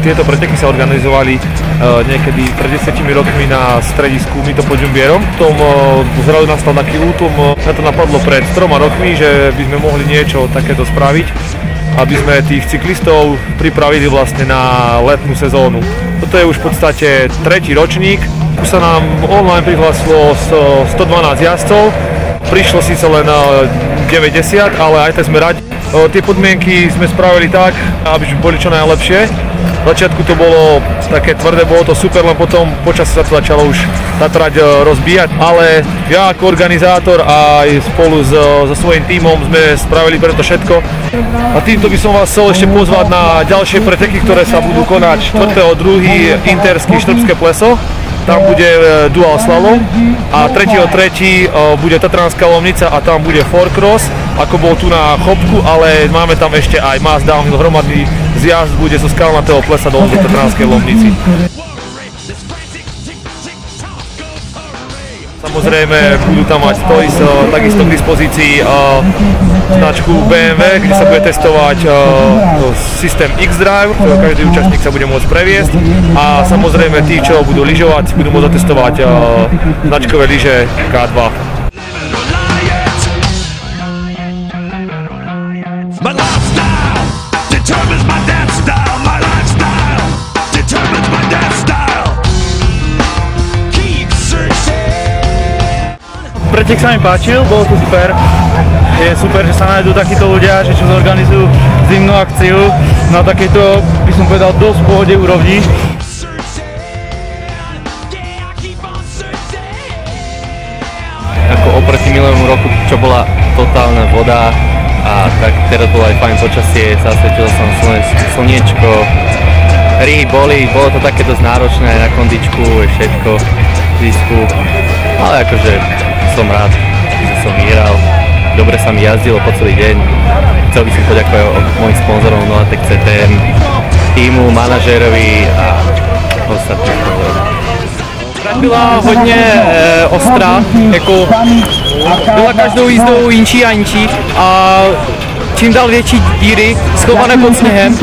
Tieto preteky sa organizovali niekedy pred 10 rokmi na stredisku Mito pod Žumbierom. Potom zrazu nastal taký útlm, na to napadlo pred 3 rokmi, že by sme mohli niečo takéto spraviť, aby sme tých cyklistov pripravili vlastne na letnú sezónu. Toto je už v podstate 3. ročník. Už sa nám online prihlásilo 112 jazdcov. Prišlo síce len 90, ale aj tak sme radi. Tie podmienky sme spravili tak, aby boli čo najlepšie. V začiatku to bolo také tvrdé, bolo to super, len potom počasie sa to začalo už tá trať rozbíjať. Ale ja ako organizátor aj spolu so svojím tímom sme spravili preto všetko. A týmto by som vás chcel ešte pozvať na ďalšie preteky, ktoré sa budú konať 4.2. Interský Štrbské pleso. Tam bude dual slalom a 3.3. bude Tatranská Lomnica a tam bude forecross, ako bol tu na Chopku, ale máme tam ešte aj mass downhill, hromadný zjazd bude zo skalnatého plesa do Tatranskej Lomnici. Samozrejme budú tam mať stories, takisto k dispozícii značku BMW, kde sa bude testovať systém X-Drive, ktorý každý účastník sa bude môcť previesť, a samozrejme tí, čo budú lyžovať, budú môcť otestovať značkové lyže K2. Pretek sa mi páčil, bolo to super. Je super, že sa nájdú takíto ľudia, že čo zorganizujú zimnú akciu na takejto, by som povedal, dosť v pohode úrovni. Ako oproti minulému roku, čo bola totálna voda, a tak teraz bolo aj fajn počasie, zasvietilo sa slniečko, ryhy boli, bolo to také dosť náročné aj na kondičku, všetko, výstup, ale akože som rád, že som vyhral, dobre sa mi jazdilo po celý deň. Chcel by som poďakovať mojim sponzorom Noatek CTM, týmu, manažerovi a ostatním sponzorom. Trať byla hodně ostrá, jako byla každou jízdou jinčí a jinčí a čím dál větší díry schované pod sněhem.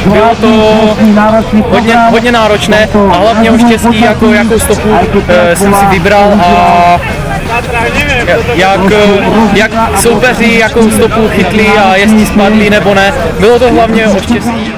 Bylo to hodně náročné a hlavně o štěstí, jakou stopu jsem si vybral a jak soupeři jakou stopu chytli a jestli spadli nebo ne. Bylo to hlavně o štěstí.